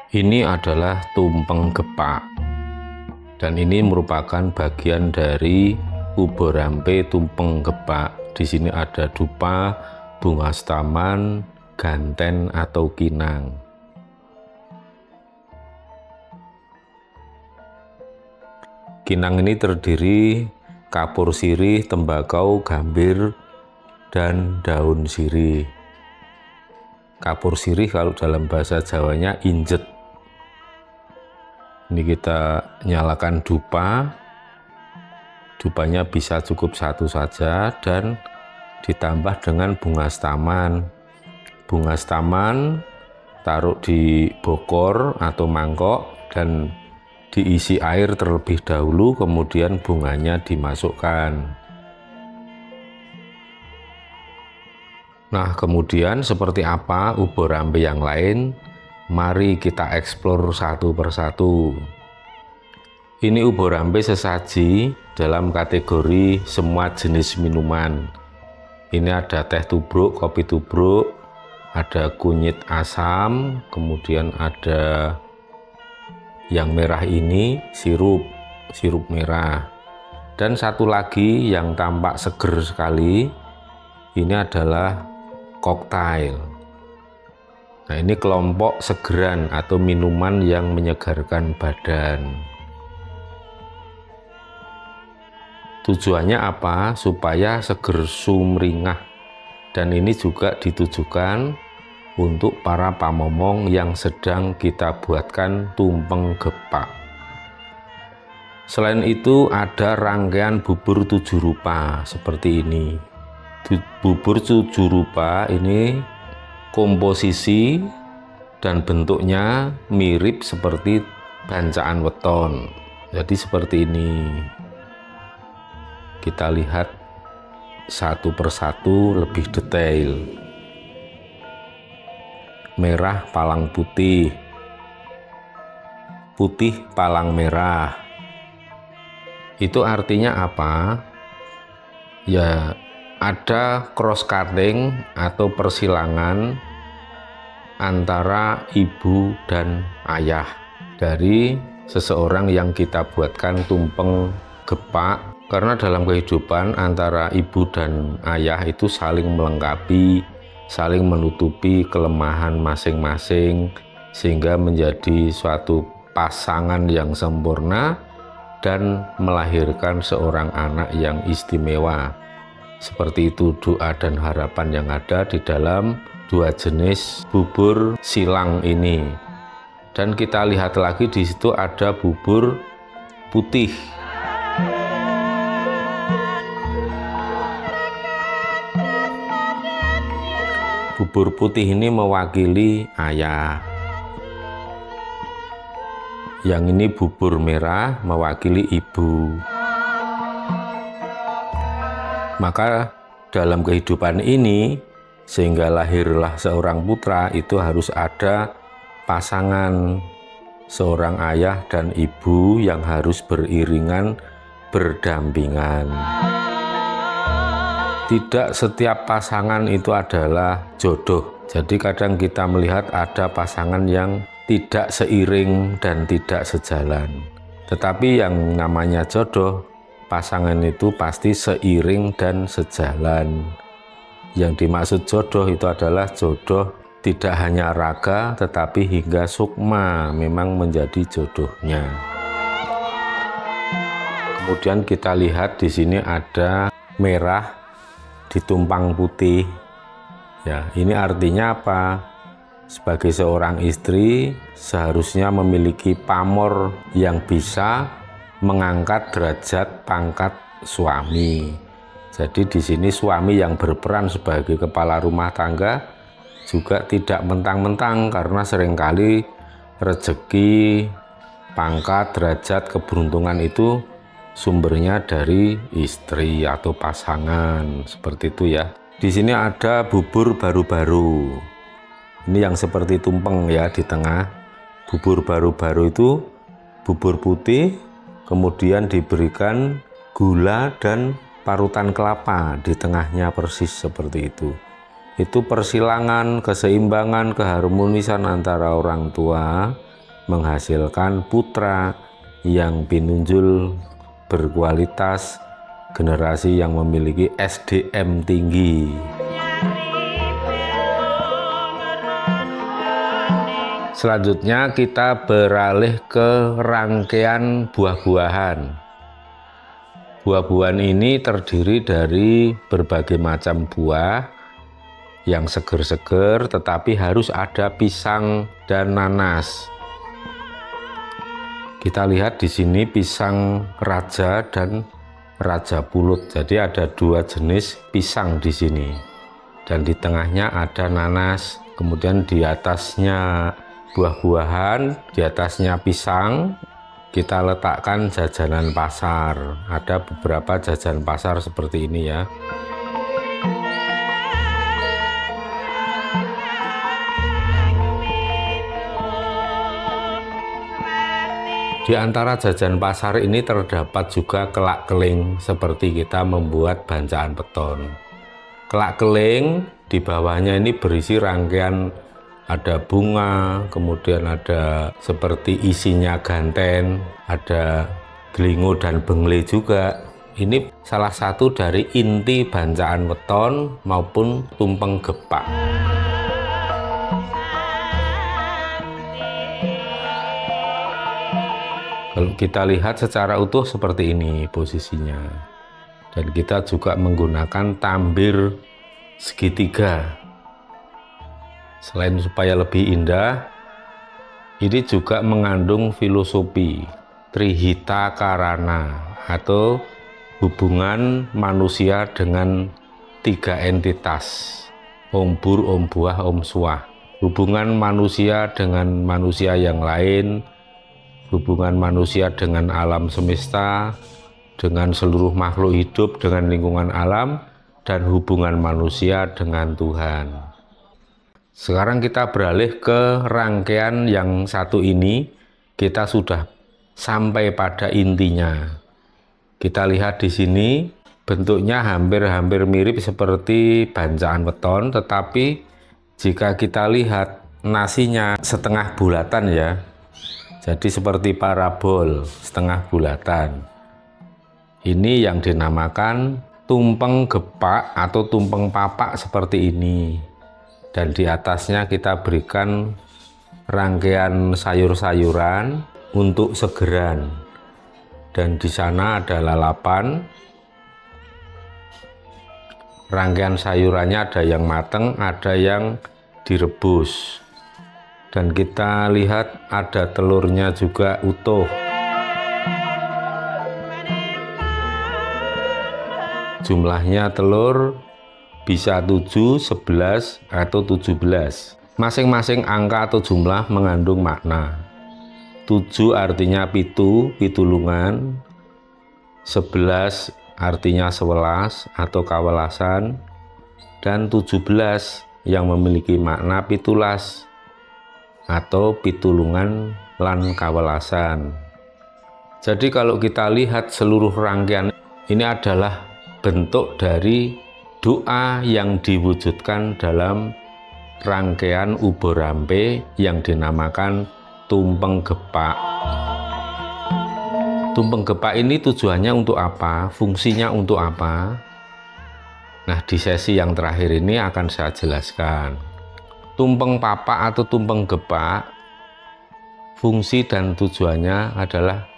Ini adalah tumpeng gepak, dan ini merupakan bagian dari uborampe tumpeng gepak. Di sini ada dupa, bunga staman, ganten atau kinang. Kinang ini terdiri kapur sirih, tembakau, gambir, dan daun sirih. Kapur sirih kalau dalam bahasa Jawanya injet. Ini kita nyalakan dupa. Dupanya bisa cukup satu saja dan ditambah dengan bunga staman. Bunga staman taruh di bokor atau mangkok dan diisi air terlebih dahulu, kemudian bunganya dimasukkan. Nah, kemudian seperti apa uborampe yang lain? Mari kita eksplor satu persatu. Ini uborampe sesaji dalam kategori semua jenis minuman. Ini ada teh tubruk, kopi tubruk, ada kunyit asam, kemudian ada yang merah ini sirup merah. Dan satu lagi yang tampak seger sekali, ini adalah koktail. Nah, ini kelompok segeran atau minuman yang menyegarkan badan. Tujuannya apa? Supaya seger sumringah. Dan ini juga ditujukan untuk para pamomong yang sedang kita buatkan tumpeng gepak. Selain itu ada rangkaian bubur 7 rupa seperti ini. Bubur 7 rupa ini komposisi dan bentuknya mirip seperti bancaan weton. Jadi seperti ini. Kita lihat satu persatu lebih detail. Merah palang putih, putih palang merah. Itu artinya apa? Ya, ada cross cutting atau persilangan antara ibu dan ayah dari seseorang yang kita buatkan tumpeng gepak, karena dalam kehidupan antara ibu dan ayah itu saling melengkapi, saling menutupi kelemahan masing-masing sehingga menjadi suatu pasangan yang sempurna dan melahirkan seorang anak yang istimewa. Seperti itu doa dan harapan yang ada di dalam dua jenis bubur silang ini. Dan kita lihat lagi di situ ada bubur putih. Bubur putih ini mewakili ayah. Yang ini bubur merah mewakili ibu. Maka dalam kehidupan ini, sehingga lahirlah seorang putra, itu harus ada pasangan seorang ayah dan ibu yang harus beriringan, berdampingan. Tidak setiap pasangan itu adalah jodoh. Jadi kadang kita melihat ada pasangan yang tidak seiring dan tidak sejalan. Tetapi yang namanya jodoh, pasangan itu pasti seiring dan sejalan. Yang dimaksud jodoh itu adalah jodoh tidak hanya raga tetapi hingga sukma, memang menjadi jodohnya. Kemudian kita lihat di sini ada merah ditumpang putih. Ya, ini artinya apa? Sebagai seorang istri seharusnya memiliki pamor yang bisa mengangkat derajat pangkat suami. Jadi di sini suami yang berperan sebagai kepala rumah tangga juga tidak mentang-mentang, karena seringkali rezeki, pangkat, derajat, keberuntungan itu sumbernya dari istri atau pasangan, seperti itu ya. Di sini ada bubur baru-baru. Ini yang seperti tumpeng ya di tengah. Bubur baru-baru itu bubur putih, kemudian diberikan gula dan parutan kelapa di tengahnya persis seperti itu. Itu persilangan, keseimbangan, keharmonisan antara orang tua menghasilkan putra yang pinunjul, berkualitas, generasi yang memiliki SDM tinggi. Selanjutnya kita beralih ke rangkaian buah-buahan. Buah-buahan ini terdiri dari berbagai macam buah yang seger-seger, tetapi harus ada pisang dan nanas. Kita lihat di sini pisang raja dan raja pulut. Jadi ada dua jenis pisang di sini. Dan di tengahnya ada nanas, kemudian di atasnya buah-buahan, di atasnya pisang, kita letakkan jajanan pasar. Ada beberapa jajanan pasar seperti ini ya. Di antara jajan pasar ini terdapat juga kelak keling, seperti kita membuat bancaan beton. Kelak keling di bawahnya ini berisi rangkaian, ada bunga, kemudian ada seperti isinya ganten, ada gelingo dan bengle juga. Ini salah satu dari inti bancaan weton maupun tumpeng gepak. Kalau kita lihat secara utuh seperti ini posisinya. Dan kita juga menggunakan tambir segitiga. Selain supaya lebih indah, ini juga mengandung filosofi Trihita Karana atau hubungan manusia dengan tiga entitas, Om Bur, Om Buah, Om Suah. Hubungan manusia dengan manusia yang lain, hubungan manusia dengan alam semesta, dengan seluruh makhluk hidup, dengan lingkungan alam, dan hubungan manusia dengan Tuhan. Sekarang kita beralih ke rangkaian yang satu ini. Kita sudah sampai pada intinya. Kita lihat di sini bentuknya hampir mirip seperti bancaan weton, tetapi jika kita lihat nasinya setengah bulatan ya. Jadi seperti parabol setengah bulatan. Ini yang dinamakan tumpeng gepak atau tumpeng papak seperti ini. Dan di atasnya kita berikan rangkaian sayur-sayuran untuk segeran. Dan di sana ada lalapan. Rangkaian sayurannya ada yang matang, ada yang direbus. Dan kita lihat ada telurnya juga utuh. Jumlahnya telur bisa 7, 11, atau 17. Masing-masing angka atau jumlah mengandung makna. 7 artinya pitu, pitulungan. 11 artinya 11 atau kawelasan. Dan 17 yang memiliki makna pitulas atau pitulungan lan kawelasan. Jadi kalau kita lihat seluruh rangkaian ini adalah bentuk dari doa yang diwujudkan dalam rangkaian uborampe yang dinamakan tumpeng gepak. Tumpeng gepak ini tujuannya untuk apa? Fungsinya untuk apa? Nah, di sesi yang terakhir ini akan saya jelaskan. Tumpeng papak atau tumpeng gepak, fungsi dan tujuannya adalah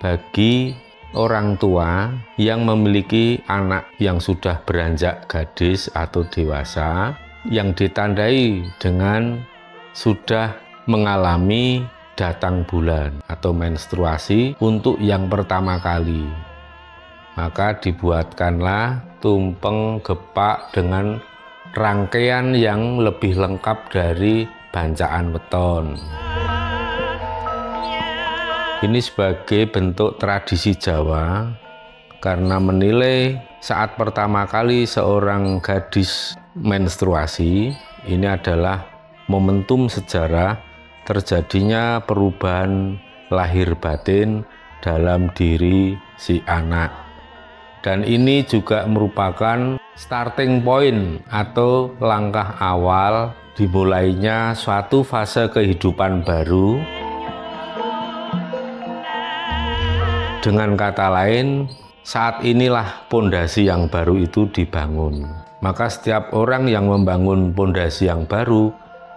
bagi orang tua yang memiliki anak yang sudah beranjak gadis atau dewasa, yang ditandai dengan sudah mengalami datang bulan atau menstruasi untuk yang pertama kali. Maka dibuatkanlah tumpeng gepak dengan rangkaian yang lebih lengkap dari bancaan weton. Ini sebagai bentuk tradisi Jawa karena menilai saat pertama kali seorang gadis menstruasi, ini adalah momentum sejarah terjadinya perubahan lahir batin dalam diri si anak. Dan ini juga merupakan starting point atau langkah awal dimulainya suatu fase kehidupan baru Dengan kata lain, saat inilah pondasi yang baru itu dibangun. Maka setiap orang yang membangun pondasi yang baru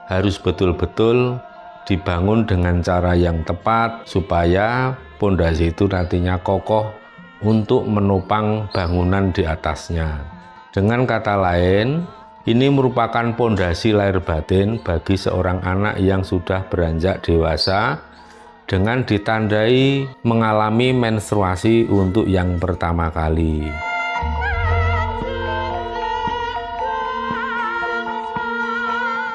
harus betul-betul dibangun dengan cara yang tepat supaya pondasi itu nantinya kokoh untuk menopang bangunan di atasnya. Dengan kata lain, ini merupakan pondasi lahir batin bagi seorang anak yang sudah beranjak dewasa dengan ditandai mengalami menstruasi untuk yang pertama kali.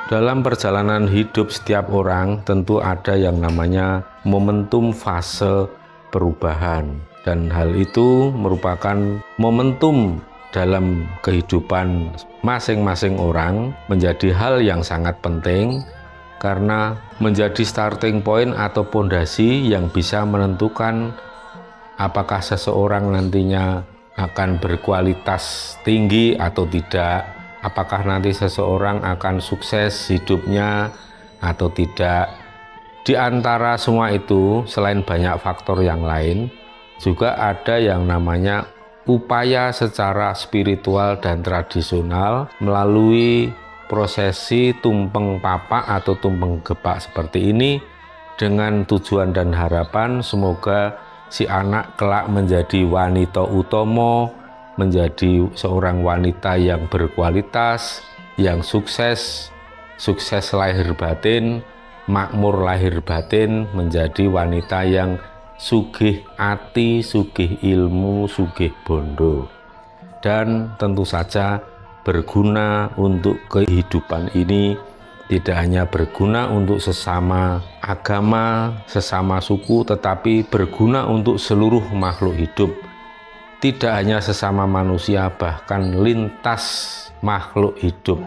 Dalam perjalanan hidup setiap orang tentu ada yang namanya momentum fase perubahan, dan hal itu merupakan momentum dalam kehidupan masing-masing orang, menjadi hal yang sangat penting karena menjadi starting point atau pondasi yang bisa menentukan apakah seseorang nantinya akan berkualitas tinggi atau tidak, apakah nanti seseorang akan sukses hidupnya atau tidak. Di antara semua itu, selain banyak faktor yang lain, juga ada yang namanya upaya secara spiritual dan tradisional melalui prosesi tumpeng papak atau tumpeng gepak seperti ini, dengan tujuan dan harapan semoga si anak kelak menjadi wanita utomo, menjadi seorang wanita yang berkualitas, yang sukses lahir batin, makmur lahir batin, menjadi wanita yang sugih ati, sugih ilmu, sugih bondo, dan tentu saja berguna untuk kehidupan ini. Tidak hanya berguna untuk sesama agama, sesama suku, tetapi berguna untuk seluruh makhluk hidup. Tidak hanya sesama manusia, bahkan lintas makhluk hidup.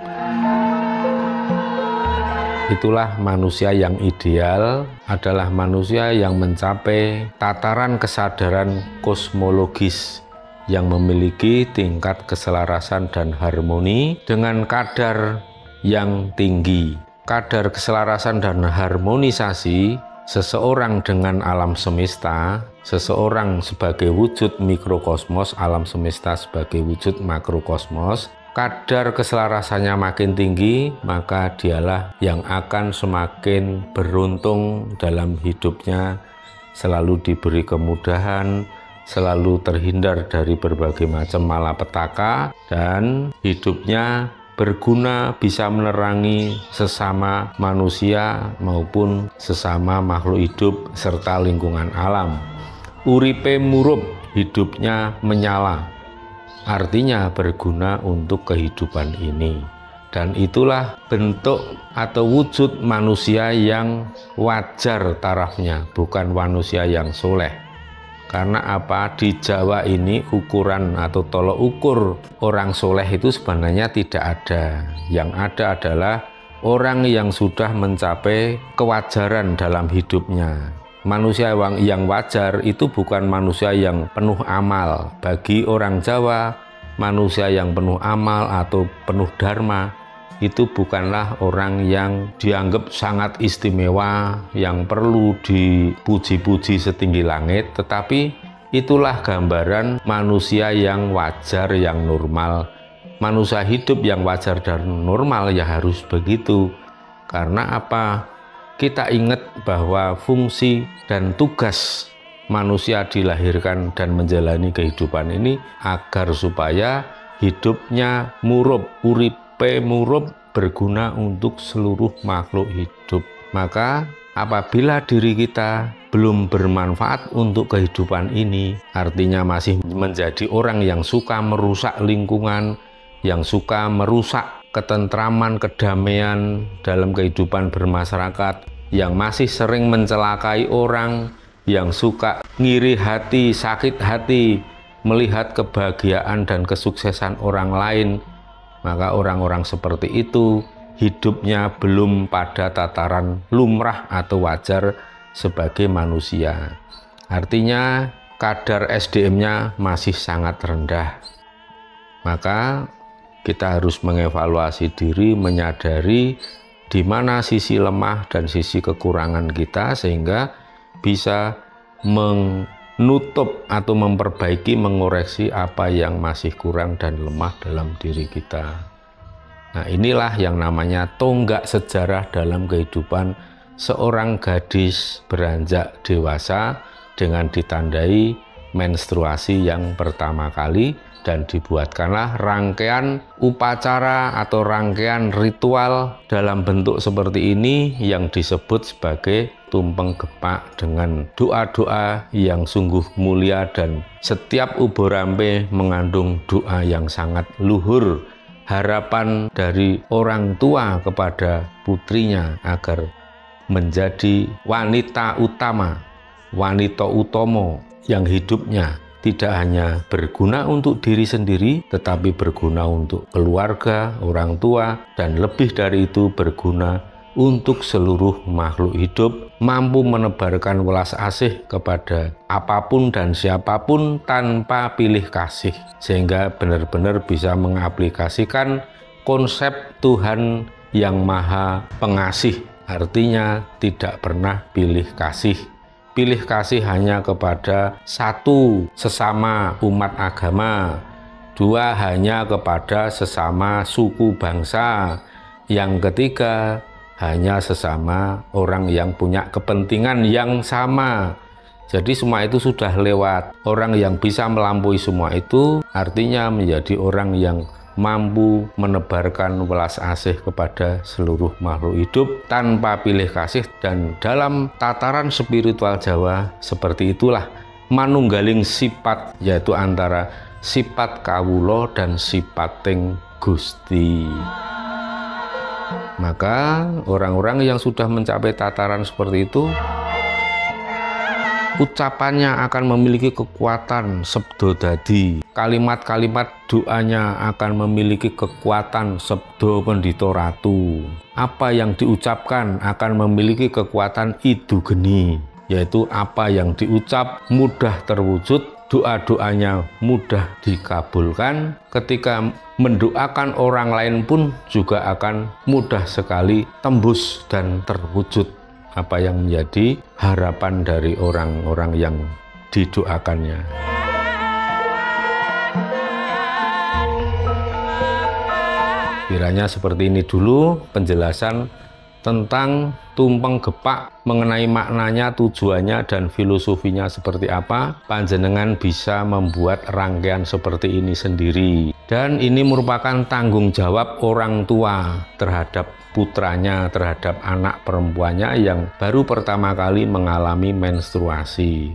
Itulah manusia yang ideal, adalah manusia yang mencapai tataran kesadaran kosmologis yang memiliki tingkat keselarasan dan harmoni dengan kadar yang tinggi. Kadar keselarasan dan harmonisasi seseorang dengan alam semesta, seseorang sebagai wujud mikrokosmos, alam semesta sebagai wujud makrokosmos, kadar keselarasannya makin tinggi, maka dialah yang akan semakin beruntung dalam hidupnya, selalu diberi kemudahan, selalu terhindar dari berbagai macam malapetaka, dan hidupnya berguna, bisa menerangi sesama manusia maupun sesama makhluk hidup serta lingkungan alam. Uripe murup, hidupnya menyala, artinya berguna untuk kehidupan ini. Dan itulah bentuk atau wujud manusia yang wajar tarafnya, bukan manusia yang soleh. Karena apa? Di Jawa ini ukuran atau tolok ukur orang soleh itu sebenarnya tidak ada. Yang ada adalah orang yang sudah mencapai kewajaran dalam hidupnya. Manusia yang wajar itu bukan manusia yang penuh amal. Bagi orang Jawa, manusia yang penuh amal atau penuh dharma itu bukanlah orang yang dianggap sangat istimewa, yang perlu dipuji-puji setinggi langit, tetapi itulah gambaran manusia yang wajar, yang normal. Manusia hidup yang wajar dan normal ya harus begitu. Karena apa? Kita ingat bahwa fungsi dan tugas manusia dilahirkan dan menjalani kehidupan ini agar supaya hidupnya murup, uripe murup, berguna untuk seluruh makhluk hidup. Maka apabila diri kita belum bermanfaat untuk kehidupan ini, artinya masih menjadi orang yang suka merusak lingkungan, yang suka merusak ketentraman, kedamaian dalam kehidupan bermasyarakat, yang masih sering mencelakai orang, yang suka ngiri hati, sakit hati melihat kebahagiaan dan kesuksesan orang lain, maka orang-orang seperti itu hidupnya belum pada tataran lumrah atau wajar sebagai manusia. Artinya kadar SDM-nya masih sangat rendah. Maka kita harus mengevaluasi diri, menyadari di mana sisi lemah dan sisi kekurangan kita, sehingga bisa menutup atau memperbaiki, mengoreksi apa yang masih kurang dan lemah dalam diri kita. Nah, inilah yang namanya tonggak sejarah dalam kehidupan seorang gadis beranjak dewasa dengan ditandai menstruasi yang pertama kali, dan dibuatkanlah rangkaian upacara atau rangkaian ritual dalam bentuk seperti ini yang disebut sebagai tumpeng gepak dengan doa-doa yang sungguh mulia, dan setiap uborampe mengandung doa yang sangat luhur, harapan dari orang tua kepada putrinya agar menjadi wanita utama, wanita utomo yang hidupnya tidak hanya berguna untuk diri sendiri, tetapi berguna untuk keluarga, orang tua, dan lebih dari itu berguna untuk seluruh makhluk hidup, mampu menebarkan welas asih kepada apapun dan siapapun tanpa pilih kasih, sehingga benar-benar bisa mengaplikasikan konsep Tuhan yang Maha Pengasih, artinya tidak pernah pilih kasih. Pilih kasih hanya kepada satu, sesama umat agama; dua, hanya kepada sesama suku bangsa; yang ketiga, hanya sesama orang yang punya kepentingan yang sama. Jadi semua itu sudah lewat. Orang yang bisa melampaui semua itu artinya menjadi orang yang mampu menebarkan welas asih kepada seluruh makhluk hidup tanpa pilih kasih. Dan dalam tataran spiritual Jawa seperti itulah manunggaling sifat, yaitu antara sifat kawula dan sipating Gusti. Maka orang-orang yang sudah mencapai tataran seperti itu, ucapannya akan memiliki kekuatan sabda dadi, kalimat-kalimat doanya akan memiliki kekuatan sabda pendhita ratu. Apa yang diucapkan akan memiliki kekuatan idu geni, yaitu apa yang diucap mudah terwujud, doa-doanya mudah dikabulkan. Ketika mendoakan orang lain pun juga akan mudah sekali tembus dan terwujud apa yang menjadi harapan dari orang-orang yang didoakannya. Kiranya seperti ini dulu penjelasan tentang tumpeng gepak, mengenai maknanya, tujuannya, dan filosofinya seperti apa. Panjenengan bisa membuat rangkaian seperti ini sendiri, dan ini merupakan tanggung jawab orang tua terhadap putranya, terhadap anak perempuannya yang baru pertama kali mengalami menstruasi.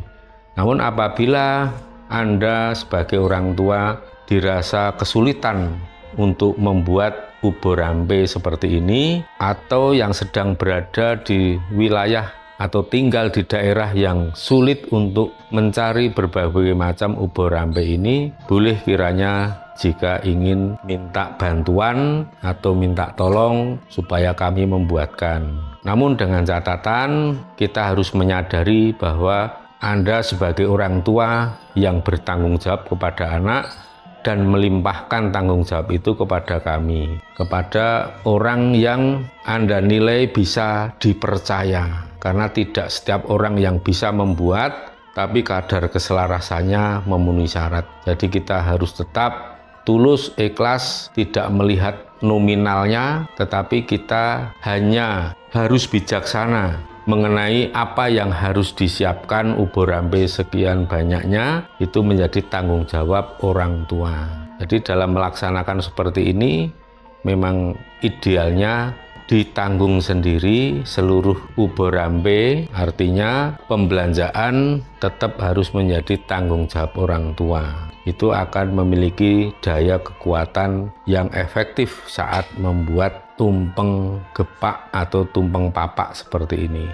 Namun apabila Anda sebagai orang tua dirasa kesulitan untuk membuat uborampe seperti ini, atau yang sedang berada di wilayah atau tinggal di daerah yang sulit untuk mencari berbagai macam uborampe ini, boleh kiranya jika ingin minta bantuan atau minta tolong supaya kami membuatkan. Namun dengan catatan, kita harus menyadari bahwa Anda sebagai orang tua yang bertanggung jawab kepada anak dan melimpahkan tanggung jawab itu kepada kami, kepada orang yang Anda nilai bisa dipercaya. Karena tidak setiap orang yang bisa membuat, tapi kadar keselarasannya memenuhi syarat. Jadi kita harus tetap tulus, ikhlas, tidak melihat nominalnya, tetapi kita hanya harus bijaksana mengenai apa yang harus disiapkan uborampe sekian banyaknya. Itu menjadi tanggung jawab orang tua. Jadi dalam melaksanakan seperti ini memang idealnya ditanggung sendiri seluruh uborampe, artinya pembelanjaan tetap harus menjadi tanggung jawab orang tua. Itu akan memiliki daya kekuatan yang efektif saat membuat tumpeng gepak atau tumpeng papak seperti ini.